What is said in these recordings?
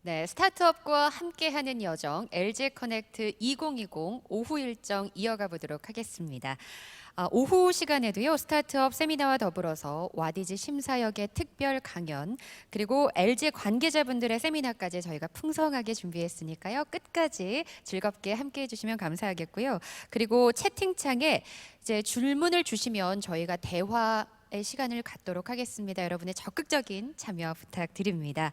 네, 스타트업과 함께하는 여정 LG 커넥트 2020 오후 일정 이어가 보도록 하겠습니다. 오후 시간에도요, 스타트업 세미나와 더불어서 와디즈 심사역의 특별 강연, 그리고 LG 관계자분들의 세미나까지 저희가 풍성하게 준비했으니까요. 끝까지 즐겁게 함께 해주시면 감사하겠고요. 그리고 채팅창에 이제 질문을 주시면 저희가 대화의 시간을 갖도록 하겠습니다. 여러분의 적극적인 참여 부탁드립니다.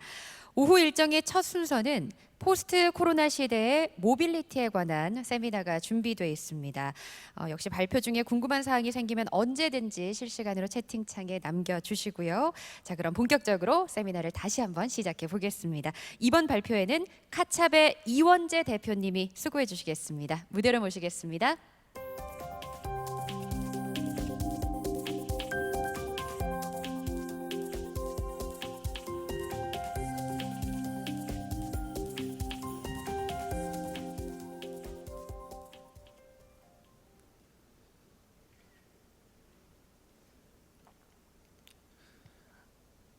오후 일정의 첫 순서는 포스트 코로나 시대의 모빌리티에 관한 세미나가 준비되어 있습니다. 역시 발표 중에 궁금한 사항이 생기면 언제든지 실시간으로 채팅창에 남겨주시고요. 자, 그럼 본격적으로 세미나를 다시 한번 시작해 보겠습니다. 이번 발표에는 카찹의 이원재 대표님이 수고해 주시겠습니다. 무대로 모시겠습니다.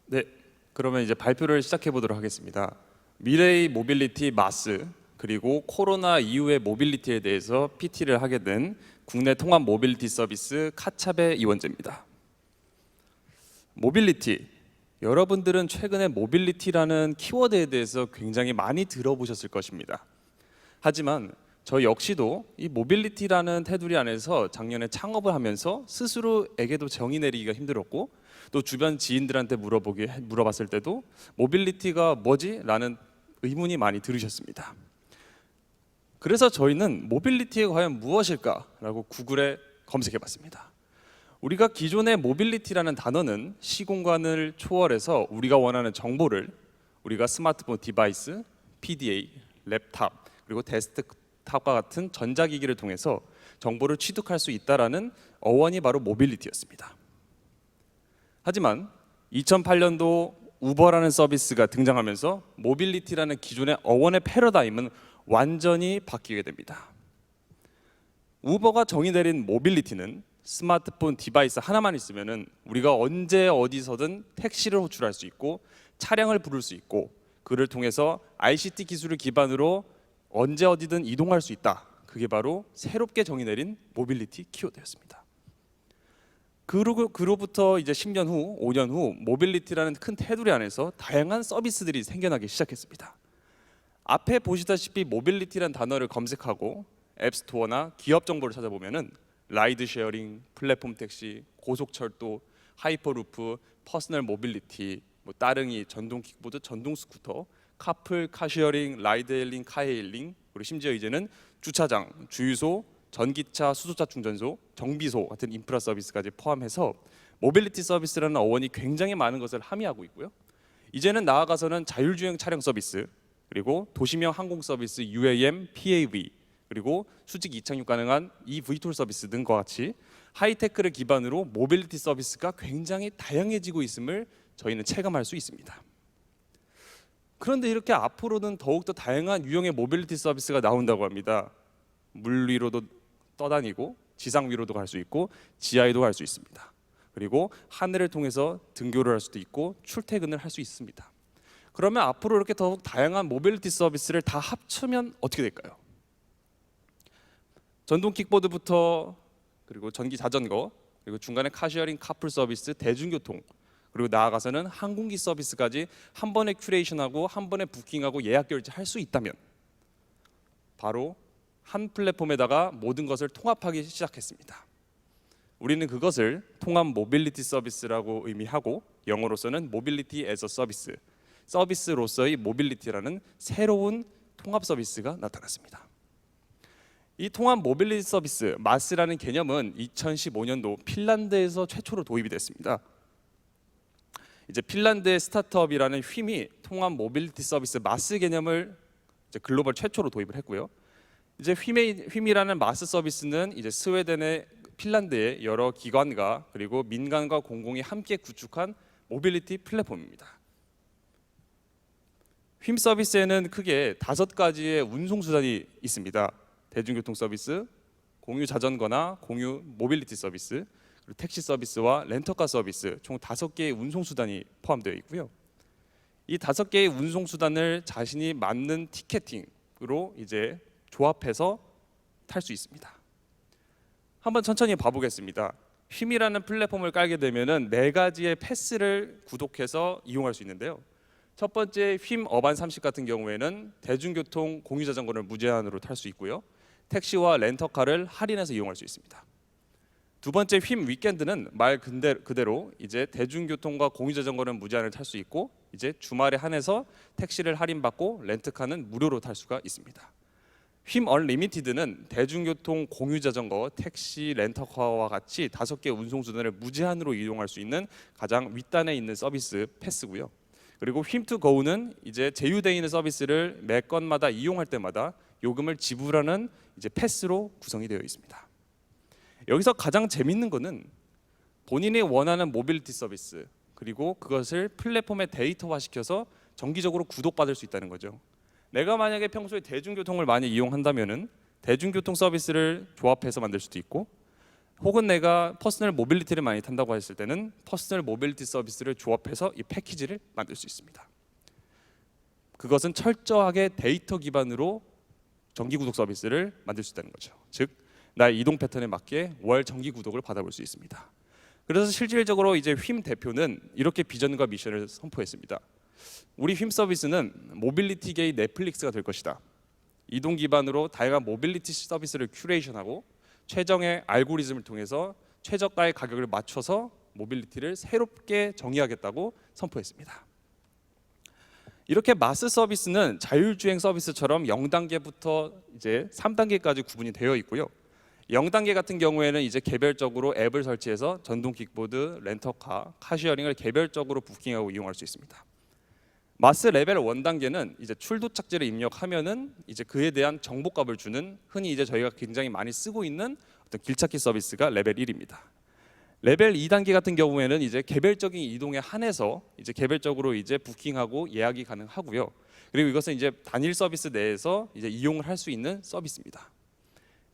네, 그러면 이제 발표를 시작해 보도록 하겠습니다. 미래의 모빌리티 마스 그리고 코로나 이후의 모빌리티에 대해서 PT를 하게 된 국내 통합 모빌리티 서비스 카찹의 이원재입니다. 모빌리티, 여러분들은 최근에 모빌리티라는 키워드에 대해서 굉장히 많이 들어보셨을 것입니다. 하지만 저 역시도 이 모빌리티라는 테두리 안에서 작년에 창업을 하면서 스스로에게도 정의 내리기가 힘들었고, 또 주변 지인들한테 물어봤을 때도 모빌리티가 뭐지? 라는 의문이 많이 들으셨습니다. 그래서 저희는 모빌리티가 과연 무엇일까? 라고 구글에 검색해봤습니다. 우리가 기존의 모빌리티라는 단어는 시공간을 초월해서 우리가 원하는 정보를 우리가 스마트폰 디바이스, PDA, 랩탑, 그리고 데스크탑과 같은 전자기기를 통해서 정보를 취득할 수 있다라는 어원이 바로 모빌리티였습니다. 하지만 2008년도 우버라는 서비스가 등장하면서 모빌리티라는 기존의 어원의 패러다임은 완전히 바뀌게 됩니다. 우버가 정의 내린 모빌리티는 스마트폰 디바이스 하나만 있으면은 우리가 언제 어디서든 택시를 호출할 수 있고 차량을 부를 수 있고 그를 통해서 ICT 기술을 기반으로 언제 어디든 이동할 수 있다. 그게 바로 새롭게 정의 내린 모빌리티 키워드였습니다. 그로부터 이제 10년 후, 5년 후 모빌리티라는 큰 테두리 안에서 다양한 서비스들이 생겨나기 시작했습니다. 앞에 보시다시피 모빌리티라는 단어를 검색하고 앱스토어나 기업 정보를 찾아보면은 라이드 쉐어링, 플랫폼 택시, 고속철도, 하이퍼루프, 퍼스널 모빌리티, 따릉이, 전동 킥보드, 전동 스쿠터, 카풀, 카쉐어링, 라이드 헤일링, 카헤일링, 그리고 심지어 이제는 주차장, 주유소, 전기차, 수소차 충전소, 정비소 같은 인프라 서비스까지 포함해서 모빌리티 서비스라는 어원이 굉장히 많은 것을 함의하고 있고요. 이제는 나아가서는 자율주행 차량 서비스, 그리고 도시명 항공 서비스 UAM, PAV, 그리고 수직 이착륙 가능한 eVTOL 서비스 등과 같이 하이테크를 기반으로 모빌리티 서비스가 굉장히 다양해지고 있음을 저희는 체감할 수 있습니다. 그런데 이렇게 앞으로는 더욱더 다양한 유형의 모빌리티 서비스가 나온다고 합니다. 물 위로도 떠다니고 지상 위로도 갈 수 있고 지하에도 갈 수 있습니다. 그리고 하늘을 통해서 등교를 할 수도 있고 출퇴근을 할 수 있습니다. 그러면 앞으로 이렇게 더욱 다양한 모빌리티 서비스를 다 합치면 어떻게 될까요? 전동 킥보드부터 그리고 전기 자전거, 그리고 중간에 카쉐어링, 카풀 서비스, 대중교통, 그리고 나아가서는 항공기 서비스까지 한 번에 큐레이션하고 한 번에 부킹하고 예약 결제할 수 있다면 바로 한 플랫폼에다가 모든 것을 통합하기 시작했습니다. 우리는 그것을 통합 모빌리티 서비스라고 의미하고 영어로서는 모빌리티 애저 서비스, 서비스로서의 모빌리티라는 새로운 통합 서비스가 나타났습니다. 이 통합 모빌리티 서비스 마스라는 개념은 2015년도 핀란드에서 최초로 도입이 됐습니다. 이제 핀란드의 스타트업이라는 휨이 통합 모빌리티 서비스 마스 개념을 이제 글로벌 최초로 도입을 했고요. 이제 휨이라는 마스 서비스는 이제 스웨덴의 핀란드의 여러 기관과 그리고 민간과 공공이 함께 구축한 모빌리티 플랫폼입니다. 휨 서비스에는 크게 5가지의 운송 수단이 있습니다. 대중교통 서비스, 공유 자전거나 공유 모빌리티 서비스, 그리고 택시 서비스와 렌터카 서비스 총 5개의 운송 수단이 포함되어 있고요. 이 5개의 운송 수단을 자신이 맞는 티켓팅으로 이제 조합해서 탈 수 있습니다. 한번 천천히 봐보겠습니다. 휨이라는 플랫폼을 깔게 되면은 4가지의 패스를 구독해서 이용할 수 있는데요. 첫 번째 휨 어반 30 같은 경우에는 대중교통 공유 자전거를 무제한으로 탈 수 있고요. 택시와 렌터카를 할인해서 이용할 수 있습니다. 두 번째 휨 위켄드는 말 그대로 이제 대중교통과 공유 자전거는 무제한을 탈 수 있고 이제 주말에 한해서 택시를 할인받고 렌트카는 무료로 탈 수가 있습니다. 휨 언리미티드는 대중교통 공유 자전거, 택시, 렌터카와 같이 5개 운송 수단을 무제한으로 이용할 수 있는 가장 윗단에 있는 서비스 패스고요. 그리고 휨투고는 이제 제휴되어 있는 서비스를 매 건마다 이용할 때마다 요금을 지불하는 이제 패스로 구성이 되어 있습니다. 여기서 가장 재밌는 거는 본인이 원하는 모빌리티 서비스 그리고 그것을 플랫폼에 데이터화시켜서 정기적으로 구독받을 수 있다는 거죠. 내가 만약에 평소에 대중교통을 많이 이용한다면은 대중교통 서비스를 조합해서 만들 수도 있고, 혹은 내가 퍼스널 모빌리티를 많이 탄다고 했을 때는 퍼스널 모빌리티 서비스를 조합해서 이 패키지를 만들 수 있습니다. 그것은 철저하게 데이터 기반으로 정기 구독 서비스를 만들 수 있다는 거죠. 즉 나의 이동 패턴에 맞게 월 정기 구독을 받아볼 수 있습니다. 그래서 실질적으로 이제 휨 대표는 이렇게 비전과 미션을 선포했습니다. 우리 휨 서비스는 모빌리티계의 넷플릭스가 될 것이다. 이동 기반으로 다양한 모빌리티 서비스를 큐레이션하고 최정의 알고리즘을 통해서 최저가의 가격을 맞춰서 모빌리티를 새롭게 정의하겠다고 선포했습니다. 이렇게 마스 서비스는 자율주행 서비스처럼 0단계부터 이제 3단계까지 구분이 되어 있고요. 0단계 같은 경우에는 이제 개별적으로 앱을 설치해서 전동 킥보드, 렌터카, 카시어링을 개별적으로 부킹하고 이용할 수 있습니다. 마스 레벨 1단계는 이제 출도착지를 입력하면은 이제 그에 대한 정보값을 주는 흔히 이제 저희가 굉장히 많이 쓰고 있는 어떤 길찾기 서비스가 레벨 1입니다. 레벨 2단계 같은 경우에는 이제 개별적인 이동에 한해서 이제 개별적으로 이제 부킹하고 예약이 가능하고요. 그리고 이것은 이제 단일 서비스 내에서 이제 이용을 할 수 있는 서비스입니다.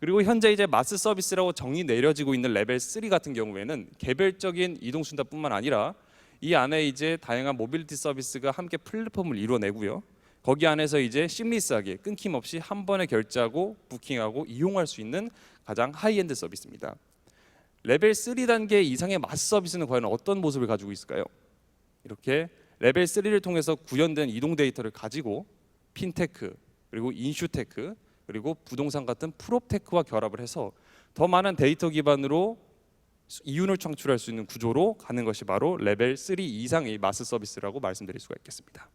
그리고 현재 이제 마스 서비스라고 정의 내려지고 있는 레벨 3 같은 경우에는 개별적인 이동 수단뿐만 아니라 이 안에 이제 다양한 모빌리티 서비스가 함께 플랫폼을 이루어내고요. 거기 안에서 이제 심리스하게 끊김없이 한 번에 결제하고 부킹하고 이용할 수 있는 가장 하이엔드 서비스입니다. 레벨 3단계 이상의 마스 서비스는 과연 어떤 모습을 가지고 있을까요? 이렇게 레벨 3를 통해서 구현된 이동 데이터를 가지고 핀테크, 그리고 인슈테크, 그리고 부동산 같은 프롭테크와 결합을 해서 더 많은 데이터 기반으로 이윤을 창출할 수 있는 구조로 가는 것이 바로 레벨 3 이상의 마스 서비스라고 말씀드릴 수가 있겠습니다.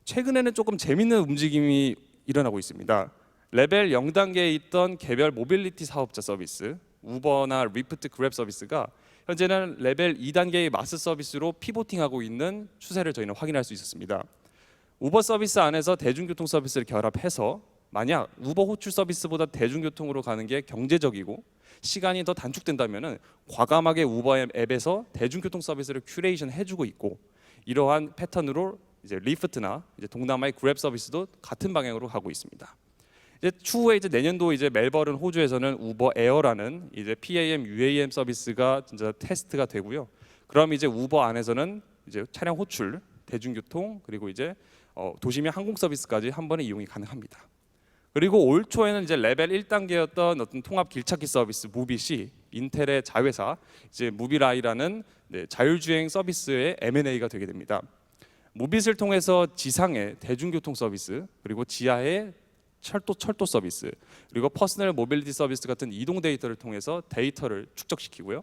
최근에는 조금 재밌는 움직임이 일어나고 있습니다. 레벨 0단계에 있던 개별 모빌리티 사업자 서비스, 우버나 리프트, 그랩 서비스가 현재는 레벨 2단계의 마스 서비스로 피보팅하고 있는 추세를 저희는 확인할 수 있었습니다. 우버 서비스 안에서 대중교통 서비스를 결합해서 만약 우버 호출 서비스보다 대중교통으로 가는 게 경제적이고 시간이 더 단축된다면은 과감하게 우버 앱에서 대중교통 서비스를 큐레이션 해주고 있고, 이러한 패턴으로 이제 리프트나 이제 동남아의 그랩 서비스도 같은 방향으로 가고 있습니다. 이제 추후에 이제 내년도 이제 멜버른 호주에서는 우버 에어라는 이제 PAM, UAM 서비스가 진짜 테스트가 되고요. 그럼 이제 우버 안에서는 이제 차량 호출, 대중교통, 그리고 이제 도심의 항공 서비스까지 한 번에 이용이 가능합니다. 그리고 올 초에는 이제 레벨 1단계였던 어떤 통합 길찾기 서비스 무빗이 인텔의 자회사 이제 무비라이라는 자율주행 서비스의 M&A가 되게 됩니다. 무빗을 통해서 지상의 대중교통 서비스, 그리고 지하의 철도 서비스, 그리고 퍼스널 모빌리티 서비스 같은 이동 데이터를 통해서 데이터를 축적시키고요.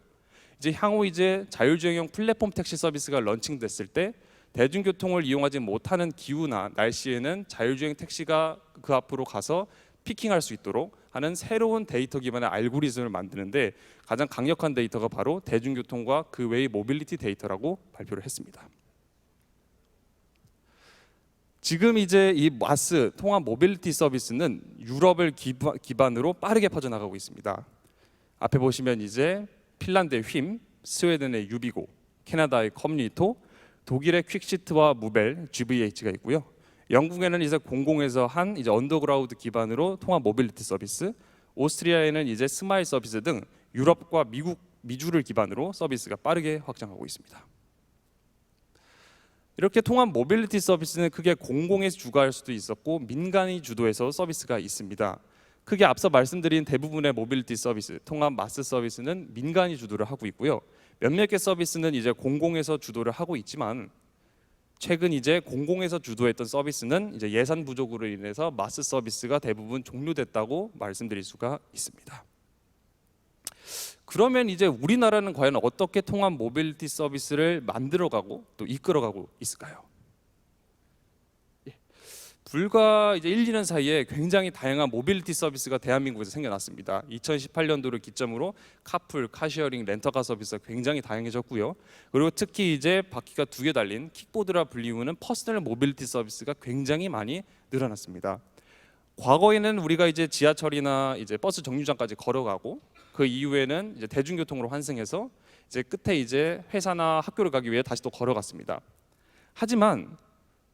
이제 향후 이제 자율주행형 플랫폼 택시 서비스가 런칭됐을 때 대중교통을 이용하지 못하는 기후나 날씨에는 자율주행 택시가 그 앞으로 가서 피킹할 수 있도록 하는 새로운 데이터 기반의 알고리즘을 만드는데 가장 강력한 데이터가 바로 대중교통과 그 외의 모빌리티 데이터라고 발표를 했습니다. 지금 이제 이 마스 통합 모빌리티 서비스는 유럽을 기반으로 빠르게 퍼져나가고 있습니다. 앞에 보시면 이제 핀란드의 휨, 스웨덴의 유비고, 캐나다의 커뮤니토, 독일의 퀵시트와 무벨, GVH가 있고요. 영국에는 이제 공공에서 한 이제 언더그라운드 기반으로 통합 모빌리티 서비스, 오스트리아에는 이제 스마일 서비스 등 유럽과 미주를 기반으로 서비스가 빠르게 확장하고 있습니다. 이렇게 통합 모빌리티 서비스는 크게 공공에서 주관할 수도 있었고 민간이 주도해서 서비스가 있습니다. 크게 앞서 말씀드린 대부분의 모빌리티 서비스, 통합 마스 서비스는 민간이 주도를 하고 있고요. 몇몇 개 서비스는 이제 공공에서 주도를 하고 있지만 최근 이제 공공에서 주도했던 서비스는 이제 예산 부족으로 인해서 마스 서비스가 대부분 종료됐다고 말씀드릴 수가 있습니다. 그러면 이제 우리나라는 과연 어떻게 통합 모빌리티 서비스를 만들어가고 또 이끌어가고 있을까요? 불과 이제 1, 2년 사이에 굉장히 다양한 모빌리티 서비스가 대한민국에서 생겨났습니다. 2018년도를 기점으로 카풀, 카시어링, 렌터카 서비스가 굉장히 다양해졌고요. 그리고 특히 이제 바퀴가 2개 달린 킥보드라 불리우는 퍼스널 모빌리티 서비스가 굉장히 많이 늘어났습니다. 과거에는 우리가 이제 지하철이나 이제 버스 정류장까지 걸어가고 그 이후에는 이제 대중교통으로 환승해서 이제 끝에 이제 회사나 학교를 가기 위해 다시 또 걸어갔습니다. 하지만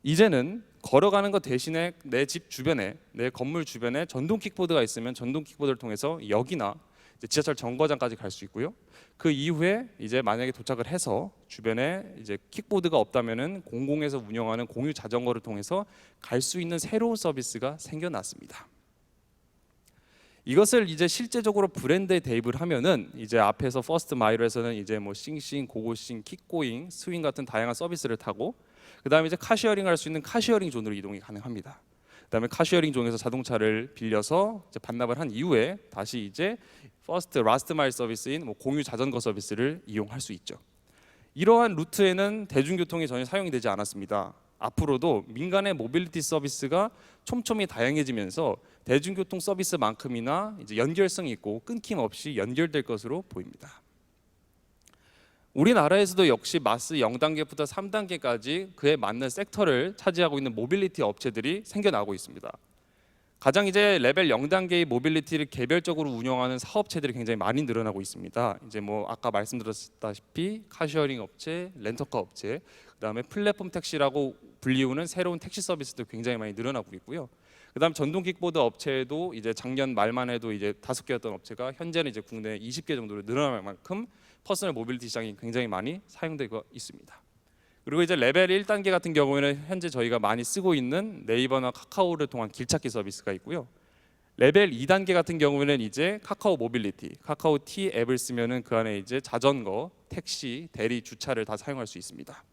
이제는 걸어가는 것 대신에 내 집 주변에, 내 건물 주변에 전동 킥보드가 있으면 전동 킥보드를 통해서 역이나 이제 지하철 정거장까지 갈 수 있고요. 그 이후에 이제 만약에 도착을 해서 주변에 이제 킥보드가 없다면은 공공에서 운영하는 공유 자전거를 통해서 갈 수 있는 새로운 서비스가 생겨났습니다. 이것을 이제 실제적으로 브랜드에 대입을 하면은 이제 앞에서 퍼스트 마일에서는 이제 뭐 싱싱, 고고싱, 킥고잉, 스윙 같은 다양한 서비스를 타고 그다음에 이제 카시어링을 할 수 있는 카시어링 존으로 이동이 가능합니다. 그다음에 카시어링 존에서 자동차를 빌려서 이제 반납을 한 이후에 다시 이제 퍼스트, 라스트 마일 서비스인 뭐 공유 자전거 서비스를 이용할 수 있죠. 이러한 루트에는 대중교통이 전혀 사용이 되지 않았습니다. 앞으로도 민간의 모빌리티 서비스가 촘촘히 다양해지면서 대중교통 서비스만큼이나 이제 연결성이 있고 끊김없이 연결될 것으로 보입니다. 우리나라에서도 역시 마스 0단계부터 3단계까지 그에 맞는 섹터를 차지하고 있는 모빌리티 업체들이 생겨나고 있습니다. 가장 이제 레벨 0단계의 모빌리티를 개별적으로 운영하는 사업체들이 굉장히 많이 늘어나고 있습니다. 이제 뭐 아까 말씀드렸다시피 카시어링 업체, 렌터카 업체, 그다음에 플랫폼 택시라고 불리우는 새로운 택시 서비스도 굉장히 많이 늘어나고 있고요. 그다음 전동 킥보드 업체도 이제 작년 말만 해도 이제 5개였던 업체가 현재는 이제 국내 20개 정도로 늘어날 만큼 퍼스널 모빌리티 시장이 굉장히 많이 사용되고 있습니다. 그리고 이제 레벨 1단계 같은 경우에는 현재 저희가 많이 쓰고 있는 네이버나 카카오를 통한 길찾기 서비스가 있고요. 레벨 2단계 같은 경우에는 이제 카카오 모빌리티, 카카오 T 앱을 쓰면은 그 안에 이제 자전거, 택시, 대리, 주차를 다 사용할 수 있습니다.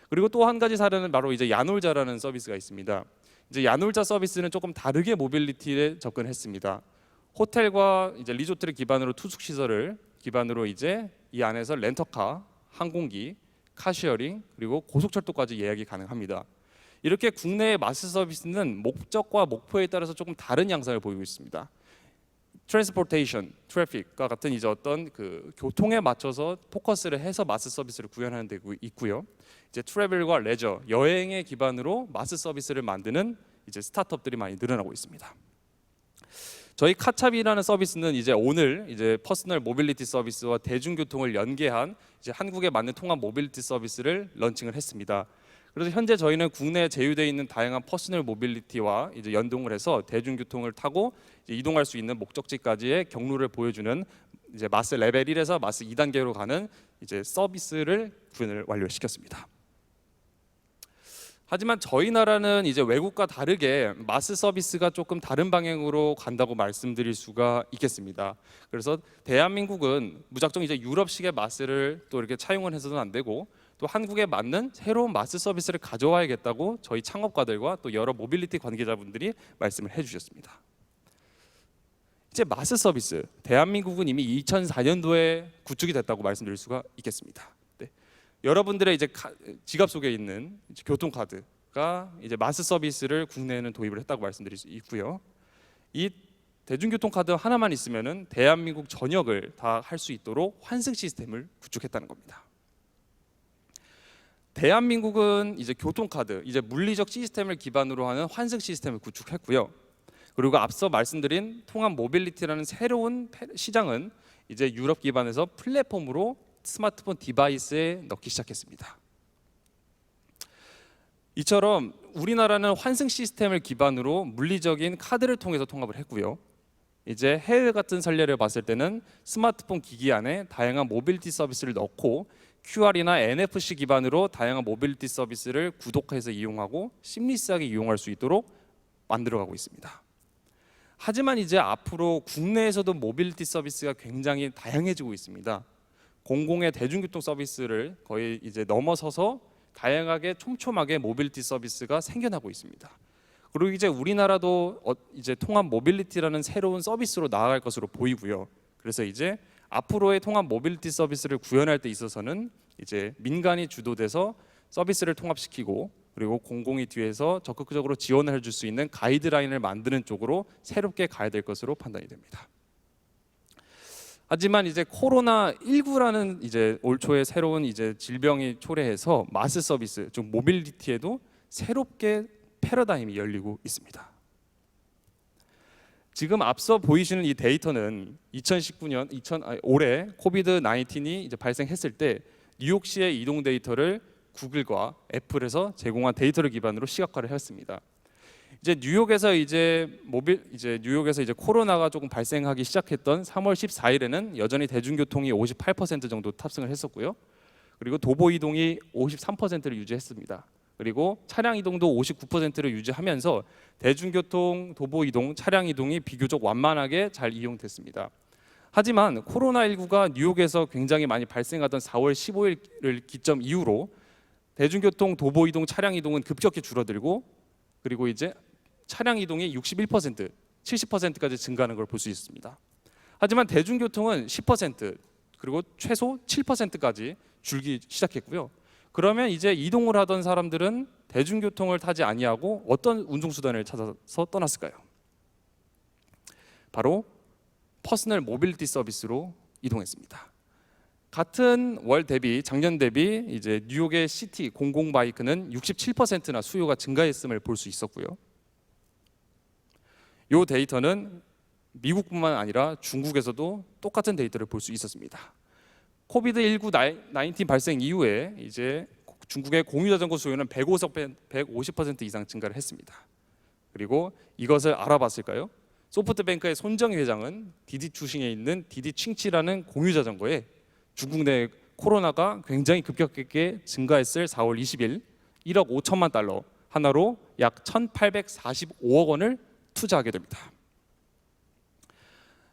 그리고 또 한 가지 사례는 바로 이제 야놀자라는 서비스가 있습니다. 이제 야놀자 서비스는 조금 다르게 모빌리티에 접근했습니다. 호텔과 이제 리조트를 기반으로 투숙 시설을 기반으로 이제 이 안에서 렌터카, 항공기, 카시어링 그리고 고속철도까지 예약이 가능합니다. 이렇게 국내의 마스 서비스는 목적과 목표에 따라서 조금 다른 양상을 보이고 있습니다. 트랜스포테이션, 트래픽과 같은 이제 어떤 그 교통에 맞춰서 포커스를 해서 마스 서비스를 구현하는 데 있고요. 이제 트래블과 레저, 여행에 기반으로 마스 서비스를 만드는 이제 스타트업들이 많이 늘어나고 있습니다. 저희 카차비라는 서비스는 이제 오늘 이제 퍼스널 모빌리티 서비스와 대중교통을 연계한 이제 한국에 맞는 통합 모빌리티 서비스를 런칭을 했습니다. 그래서 현재 저희는 국내에 제휴되어 있는 다양한 퍼스널 모빌리티와 이제 연동을 해서 대중교통을 타고 이제 이동할 수 있는 목적지까지의 경로를 보여주는 이제 마스 레벨 1에서 마스 2단계로 가는 이제 서비스를 구현을 완료시켰습니다. 하지만 저희 나라는 이제 외국과 다르게 마스 서비스가 조금 다른 방향으로 간다고 말씀드릴 수가 있겠습니다. 그래서 대한민국은 무작정 이제 유럽식의 마스를 또 이렇게 차용을 해서는 안 되고 또 한국에 맞는 새로운 마스 서비스를 가져와야겠다고 저희 창업가들과 또 여러 모빌리티 관계자분들이 말씀을 해주셨습니다. 이제 마스 서비스, 대한민국은 이미 2004년도에 구축이 됐다고 말씀드릴 수가 있겠습니다. 네. 여러분들의 이제 지갑 속에 있는 교통카드가 이제 마스 서비스를 국내에는 도입을 했다고 말씀드릴 수 있고요. 이 대중교통카드 하나만 있으면은 대한민국 전역을 다 할 수 있도록 환승 시스템을 구축했다는 겁니다. 대한민국은 이제 교통카드, 이제 물리적 시스템을 기반으로 하는 환승 시스템을 구축했고요. 그리고 앞서 말씀드린 통합 모빌리티라는 새로운 시장은 이제 유럽 기반에서 플랫폼으로 스마트폰 디바이스에 넣기 시작했습니다. 이처럼 우리나라는 환승 시스템을 기반으로 물리적인 카드를 통해서 통합을 했고요. 이제 해외 같은 선례를 봤을 때는 스마트폰 기기 안에 다양한 모빌리티 서비스를 넣고 QR이나 NFC 기반으로 다양한 모빌리티 서비스를 구독해서 이용하고 심리스하게 이용할 수 있도록 만들어가고 있습니다. 하지만 이제 앞으로 국내에서도 모빌리티 서비스가 굉장히 다양해지고 있습니다. 공공의 대중교통 서비스를 거의 이제 넘어서서 다양하게 촘촘하게 모빌리티 서비스가 생겨나고 있습니다. 그리고 이제 우리나라도 이제 통합 모빌리티라는 새로운 서비스로 나아갈 것으로 보이고요. 그래서 이제 앞으로의 통합 모빌리티 서비스를 구현할 때 있어서는 이제 민간이 주도돼서 서비스를 통합시키고 그리고 공공이 뒤에서 적극적으로 지원을 해줄 수 있는 가이드라인을 만드는 쪽으로 새롭게 가야 될 것으로 판단이 됩니다. 하지만 이제 코로나19라는 이제 올 초에 새로운 이제 질병이 초래해서 마스 서비스, 즉 모빌리티에도 새롭게 패러다임이 열리고 있습니다. 지금 앞서 보이시는 이 데이터는 2019년 올해 코비드 19이 이제 발생했을 때 뉴욕시의 이동 데이터를 구글과 애플에서 제공한 데이터를 기반으로 시각화를 했습니다. 이제 뉴욕에서 이제 코로나가 조금 발생하기 시작했던 3월 14일에는 여전히 대중교통이 58% 정도 탑승을 했었고요. 그리고 도보 이동이 53%를 유지했습니다. 그리고 차량 이동도 59%를 유지하면서 대중교통, 도보 이동, 차량 이동이 비교적 완만하게 잘 이용됐습니다. 하지만 코로나19가 뉴욕에서 굉장히 많이 발생하던 4월 15일을 기점 이후로 대중교통, 도보 이동, 차량 이동은 급격히 줄어들고 그리고 이제 차량 이동이 61%, 70%까지 증가하는 걸 볼 수 있습니다. 하지만 대중교통은 10% 그리고 최소 7%까지 줄기 시작했고요. 그러면 이제 이동을 하던 사람들은 대중교통을 타지 아니하고 어떤 운송수단을 찾아서 떠났을까요? 바로 퍼스널 모빌리티 서비스로 이동했습니다. 같은 월 대비 작년 대비 이제 뉴욕의 시티 공공 바이크는 67%나 수요가 증가했음을 볼 수 있었고요. 이 데이터는 미국뿐만 아니라 중국에서도 똑같은 데이터를 볼 수 있었습니다. 코비드19 발생 이후에 이제 중국의 공유자전거 수요는 150% 이상 증가를 했습니다. 그리고 이것을 알아봤을까요? 소프트뱅크의 손정희 회장은 디디 추싱에 있는 디디 칭치라는 공유자전거에 중국 내 코로나가 굉장히 급격하게 증가했을 4월 20일 1억 5천만 달러 하나로 약 1,845억 원을 투자하게 됩니다.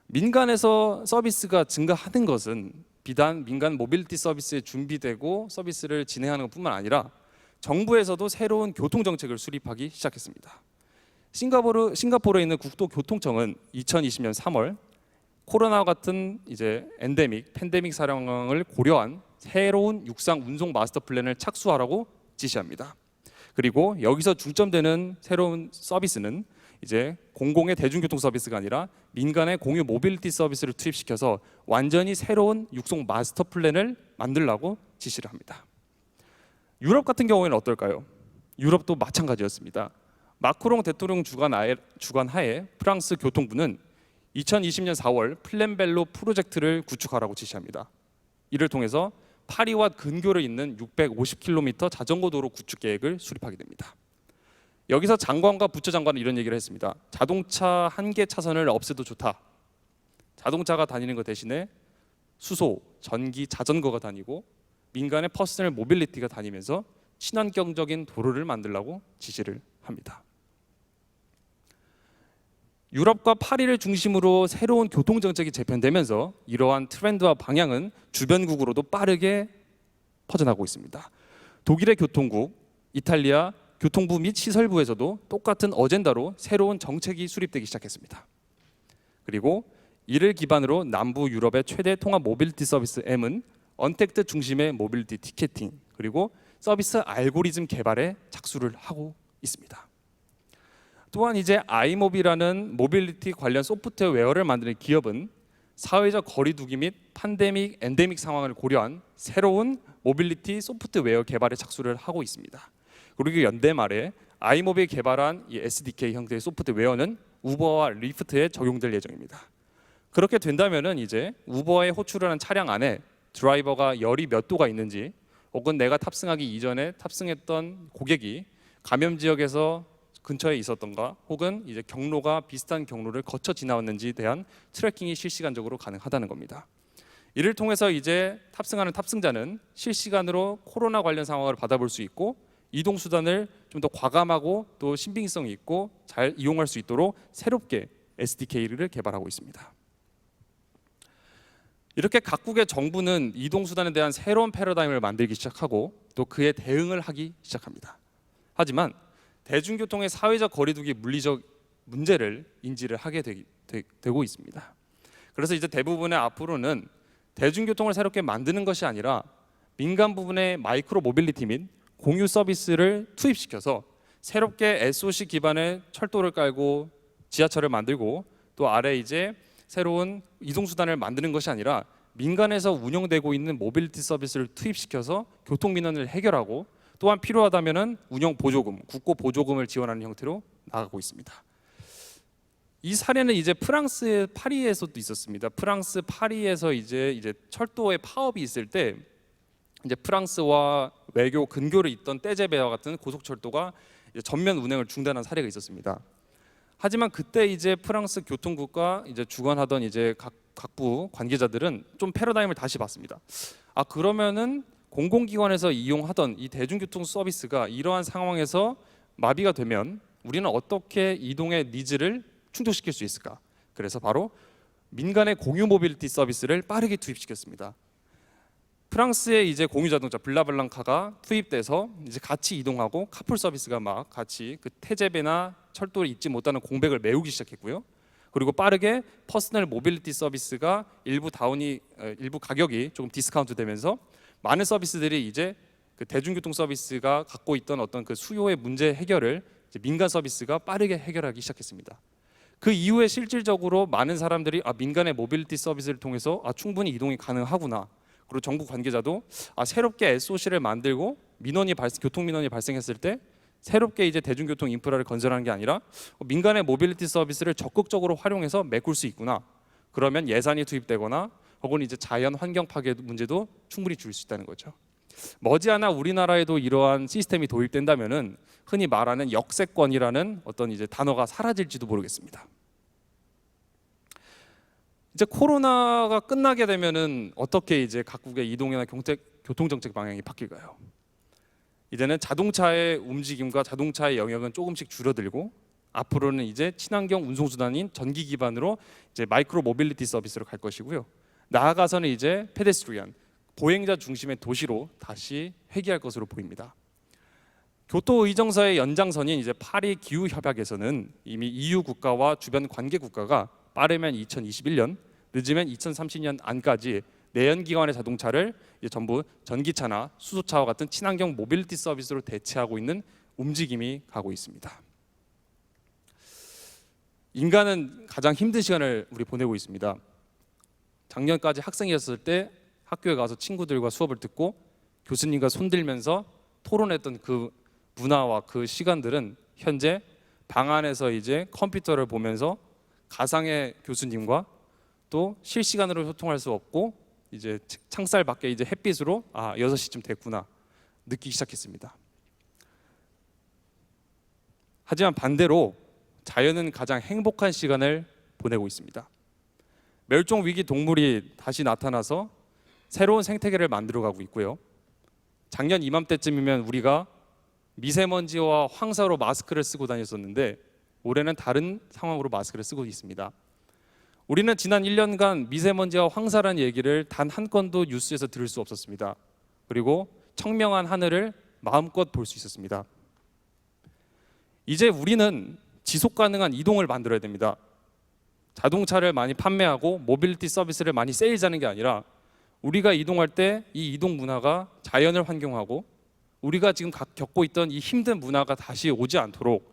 민간에서 서비스가 증가하는 것은 비단 민간 모빌리티 서비스에 준비되고 서비스를 진행하는 것뿐만 아니라 정부에서도 새로운 교통 정책을 수립하기 시작했습니다. 싱가포르에 있는 국토교통청은 2020년 3월 코로나 같은 이제 팬데믹 상황을 고려한 새로운 육상 운송 마스터 플랜을 착수하라고 지시합니다. 그리고 여기서 중점되는 새로운 서비스는 이제 공공의 대중교통 서비스가 아니라 민간의 공유 모빌리티 서비스를 투입시켜서 완전히 새로운 육성 마스터 플랜을 만들라고 지시를 합니다. 유럽 같은 경우에는 어떨까요? 유럽도 마찬가지였습니다. 마크롱 대통령 주관하에 프랑스 교통부는 2020년 4월 플랜벨로 프로젝트를 구축하라고 지시합니다. 이를 통해서 파리와 근교를 잇는 650km 자전거 도로 구축 계획을 수립하게 됩니다. 여기서 장관과 부처장관은 이런 얘기를 했습니다. 자동차 한 개 차선을 없애도 좋다. 자동차가 다니는 것 대신에 수소, 전기, 자전거가 다니고 민간의 퍼스널 모빌리티가 다니면서 친환경적인 도로를 만들라고 지시를 합니다. 유럽과 파리를 중심으로 새로운 교통 정책이 재편되면서 이러한 트렌드와 방향은 주변국으로도 빠르게 퍼져나가고 있습니다. 독일의 교통국, 이탈리아 교통부 및 시설부에서도 똑같은 어젠다로 새로운 정책이 수립되기 시작했습니다. 그리고 이를 기반으로 남부 유럽의 최대 통합 모빌리티 서비스 M은 언택트 중심의 모빌리티 티켓팅 그리고 서비스 알고리즘 개발에 착수를 하고 있습니다. 또한 이제 아이모비라는 모빌리티 관련 소프트웨어를 만드는 기업은 사회적 거리두기 및 팬데믹, 엔데믹 상황을 고려한 새로운 모빌리티 소프트웨어 개발에 착수를 하고 있습니다. 그리고 연대 말에 아이모비가 개발한 이 SDK 형태의 소프트웨어는 우버와 리프트에 적용될 예정입니다. 그렇게 된다면은 이제 우버에 호출을 한 차량 안에 드라이버가 열이 몇 도가 있는지 혹은 내가 탑승하기 이전에 탑승했던 고객이 감염 지역에서 근처에 있었던가 혹은 이제 경로가 비슷한 경로를 거쳐 지나왔는지에 대한 트래킹이 실시간적으로 가능하다는 겁니다. 이를 통해서 이제 탑승하는 탑승자는 실시간으로 코로나 관련 상황을 받아볼 수 있고 이동 수단을 좀 더 과감하고 또 신빙성이 있고 잘 이용할 수 있도록 새롭게 SDK를 개발하고 있습니다. 이렇게 각국의 정부는 이동 수단에 대한 새로운 패러다임을 만들기 시작하고 또 그에 대응을 하기 시작합니다. 하지만 대중교통의 사회적 거리두기 물리적 문제를 인지를 하게 되고 있습니다. 그래서 이제 대부분의 앞으로는 대중교통을 새롭게 만드는 것이 아니라 민간 부분의 마이크로 모빌리티 및 공유 서비스를 투입시켜서 새롭게 SOC 기반의 철도를 깔고 지하철을 만들고 또 아래 이제 새로운 이동 수단을 만드는 것이 아니라 민간에서 운영되고 있는 모빌리티 서비스를 투입시켜서 교통 민원을 해결하고 또한 필요하다면은 운영 보조금, 국고 보조금을 지원하는 형태로 나가고 있습니다. 이 사례는 이제 프랑스의 파리에서도 있었습니다. 프랑스 파리에서 이제 철도의 파업이 있을 때 이제 프랑스와 외교 근교를 잇던 떼제베와 같은 고속철도가 이제 전면 운행을 중단한 사례가 있었습니다. 하지만 그때 이제 프랑스 교통국과 이제 주관하던 이제 각부 관계자들은 좀 패러다임을 다시 봤습니다. 아 그러면은 공공기관에서 이용하던 이 대중교통 서비스가 이러한 상황에서 마비가 되면 우리는 어떻게 이동의 니즈를 충족시킬 수 있을까? 그래서 바로 민간의 공유 모빌리티 서비스를 빠르게 투입시켰습니다. 프랑스의 이제 공유 자동차 블라블랑카가 투입돼서 이제 같이 이동하고 카풀 서비스가 막 같이 그 태제베나 철도를 잊지 못하는 공백을 메우기 시작했고요. 그리고 빠르게 퍼스널 모빌리티 서비스가 일부 가격이 조금 디스카운트 되면서 많은 서비스들이 이제 그 대중교통 서비스가 갖고 있던 어떤 그 수요의 문제 해결을 이제 민간 서비스가 빠르게 해결하기 시작했습니다. 그 이후에 실질적으로 많은 사람들이 민간의 모빌리티 서비스를 통해서 충분히 이동이 가능하구나. 그리고 정부 관계자도 새롭게 SOC를 만들고 교통 민원이 발생했을 때 새롭게 이제 대중교통 인프라를 건설하는 게 아니라 민간의 모빌리티 서비스를 적극적으로 활용해서 메꿀 수 있구나. 그러면 예산이 투입되거나 혹은 이제 자연 환경 파괴 문제도 충분히 줄일 수 있다는 거죠. 머지않아 우리나라에도 이러한 시스템이 도입된다면은 흔히 말하는 역세권이라는 어떤 이제 단어가 사라질지도 모르겠습니다. 이제 코로나가 끝나게 되면은 어떻게 이제 각국의 이동이나 교통 정책 방향이 바뀔까요? 이제는 자동차의 움직임과 자동차의 영역은 조금씩 줄어들고 앞으로는 이제 친환경 운송 수단인 전기 기반으로 이제 마이크로 모빌리티 서비스로 갈 것이고요. 나아가서는 이제 페데스트리안 보행자 중심의 도시로 다시 회귀할 것으로 보입니다. 교토 의정서의 연장선인 이제 파리 기후 협약에서는 이미 EU 국가와 주변 관계 국가가 빠르면 2021년, 늦으면 2030년 안까지 내연기관의 자동차를 이제 전부 전기차나 수소차와 같은 친환경 모빌리티 서비스로 대체하고 있는 움직임이 가고 있습니다. 인간은 가장 힘든 시간을 우리 보내고 있습니다. 작년까지 학생이었을 때 학교에 가서 친구들과 수업을 듣고 교수님과 손들면서 토론했던 그 문화와 그 시간들은 현재 방 안에서 이제 컴퓨터를 보면서 가상의 교수님과 또 실시간으로 소통할 수 없고 이제 창살 밖에 이제 햇빛으로 6시쯤 됐구나 느끼기 시작했습니다. 하지만 반대로 자연은 가장 행복한 시간을 보내고 있습니다. 멸종 위기 동물이 다시 나타나서 새로운 생태계를 만들어가고 있고요. 작년 이맘때쯤이면 우리가 미세먼지와 황사로 마스크를 쓰고 다녔었는데 올해는 다른 상황으로 마스크를 쓰고 있습니다. 우리는 지난 1년간 미세먼지와 황사라는 얘기를 단 한 건도 뉴스에서 들을 수 없었습니다. 그리고 청명한 하늘을 마음껏 볼 수 있었습니다. 이제 우리는 지속 가능한 이동을 만들어야 됩니다. 자동차를 많이 판매하고 모빌리티 서비스를 많이 세일하는 게 아니라 우리가 이동할 때 이 이동 문화가 자연을 환경하고 우리가 지금 겪고 있던 이 힘든 문화가 다시 오지 않도록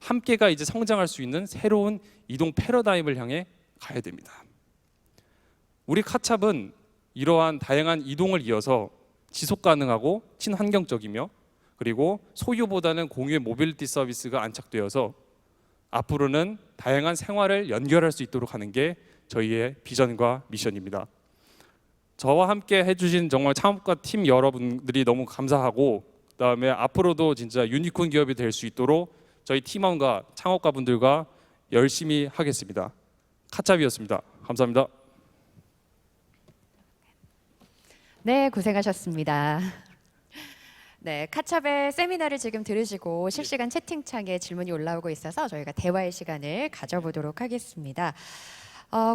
함께가 이제 성장할 수 있는 새로운 이동 패러다임을 향해 가야 됩니다. 우리 카찹은 이러한 다양한 이동을 이어서 지속 가능하고 친환경적이며 그리고 소유보다는 공유의 모빌리티 서비스가 안착되어서 앞으로는 다양한 생활을 연결할 수 있도록 하는 게 저희의 비전과 미션입니다. 저와 함께 해주신 정말 창업가 팀 여러분들이 너무 감사하고 그다음에 앞으로도 진짜 유니콘 기업이 될 수 있도록 저희 팀원과 창업가분들과 열심히 하겠습니다. 카찹이었습니다. 감사합니다. 네, 고생하셨습니다. 네, 카찹의 세미나를 지금 들으시고 실시간 채팅창에 질문이 올라오고 있어서 저희가 대화의 시간을 가져보도록 하겠습니다.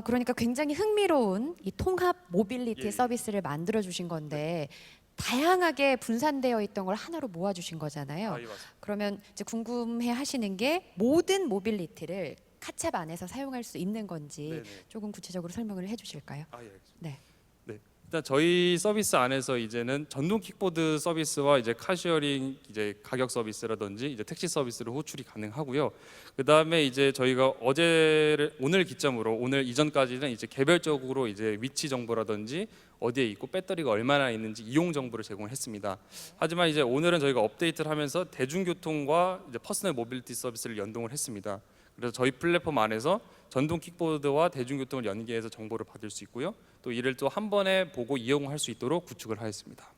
그러니까 굉장히 흥미로운 이 통합 모빌리티 예. 서비스를 만들어 주신 건데 다양하게 분산되어 있던 걸 하나로 모아 주신 거잖아요. 예, 맞습니다. 그러면 이제 궁금해 하시는 게 모든 모빌리티를 카찹 안에서 사용할 수 있는 건지 네네. 조금 구체적으로 설명을 해 주실까요? 예, 알겠습니다. 네. 네. 일단 저희 서비스 안에서 이제는 전동 킥보드 서비스와 이제 카시어링 이제 가격 서비스라든지 이제 택시 서비스를 호출이 가능하고요. 그다음에 이제 저희가 오늘 기점으로 오늘 이전까지는 이제 개별적으로 이제 위치 정보라든지 어디에 있고 배터리가 얼마나 있는지 이용 정보를 제공했습니다. 하지만 이제 오늘은 저희가 업데이트를 하면서 대중교통과 이제 퍼스널 모빌리티 서비스를 연동을 했습니다. 그래서 저희 플랫폼 안에서 전동 킥보드와 대중교통을 연계해서 정보를 받을 수 있고요. 또 이를 또 한 번에 보고 이용할 수 있도록 구축을 하였습니다.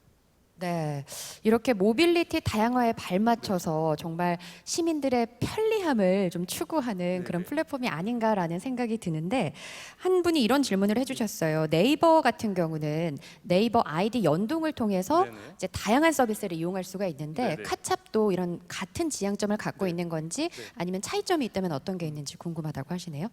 네, 이렇게 모빌리티 다양화에 발맞춰서 정말 시민들의 편리함을 좀 추구하는 그런 네네. 플랫폼이 아닌가라는 생각이 드는데 한 분이 이런 질문을 해주셨어요. 네이버 같은 경우는 네이버 아이디 연동을 통해서 네네. 이제 다양한 서비스를 이용할 수가 있는데 네네. 카찹도 이런 같은 지향점을 갖고 네. 있는 건지 네. 아니면 차이점이 있다면 어떤 게 있는지 궁금하다고 하시네요.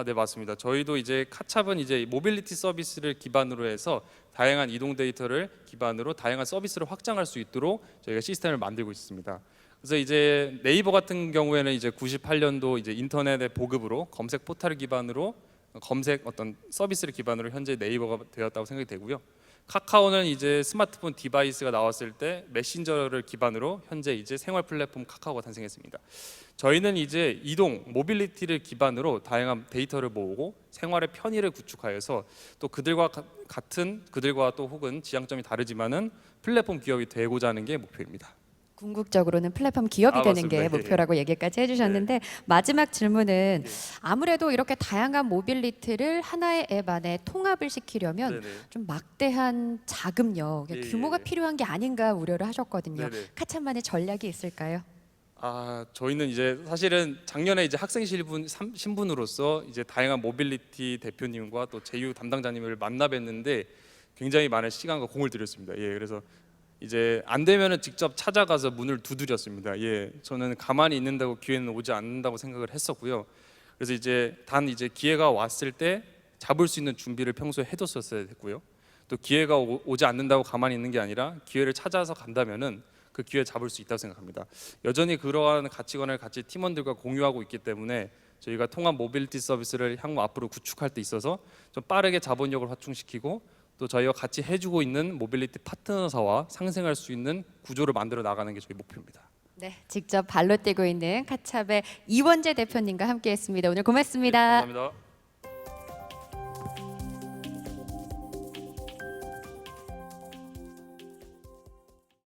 네, 맞습니다. 저희도 이제 카찹은 이제 모빌리티 서비스를 기반으로 해서 다양한 이동 데이터를 기반으로 다양한 서비스를 확장할 수 있도록 저희가 시스템을 만들고 있습니다. 그래서 이제 네이버 같은 경우에는 이제 98년도 이제 인터넷의 보급으로 검색 포털을 기반으로 검색 어떤 서비스를 기반으로 현재 네이버가 되었다고 생각이 되고요. 카카오는 이제 스마트폰 디바이스가 나왔을 때 메신저를 기반으로 현재 이제 생활 플랫폼 카카오가 탄생했습니다. 저희는 이제 이동 모빌리티를 기반으로 다양한 데이터를 모으고 생활의 편의를 구축하여서 또 그들과 또 혹은 지향점이 다르지만은 플랫폼 기업이 되고자 하는 게 목표입니다. 궁극적으로는 플랫폼 기업이 되는 맞습니다. 게 예, 목표라고 얘기까지 해주셨는데 마지막 질문은 아무래도 이렇게 다양한 모빌리티를 하나의 앱 안에 통합을 시키려면 네네. 좀 막대한 자금력, 예, 규모가 예. 필요한 게 아닌가 우려를 하셨거든요. 네네. 카찹만의 전략이 있을까요? 저희는 이제 사실은 작년에 이제 학생 신분으로서 이제 다양한 모빌리티 대표님과 또 제휴 담당자님을 만나 뵀는데 굉장히 많은 시간과 공을 들였습니다. 예, 그래서 이제 안 되면은 직접 찾아가서 문을 두드렸습니다. 예, 저는 가만히 있는다고 기회는 오지 않는다고 생각을 했었고요. 그래서 이제 기회가 왔을 때 잡을 수 있는 준비를 평소에 해뒀었어야 했고요. 또 기회가 오지 않는다고 가만히 있는 게 아니라 기회를 찾아서 간다면은 그 기회 잡을 수 있다고 생각합니다. 여전히 그러한 가치관을 같이 팀원들과 공유하고 있기 때문에 저희가 통합 모빌리티 서비스를 향후 앞으로 구축할 때 있어서 좀 빠르게 자본력을 확충시키고 또 저희와 같이 해주고 있는 모빌리티 파트너사와 상생할 수 있는 구조를 만들어 나가는 게 저희 목표입니다. 네, 직접 발로 뛰고 있는 카찹의 이원재 대표님과 함께했습니다. 오늘 고맙습니다. 감사합니다.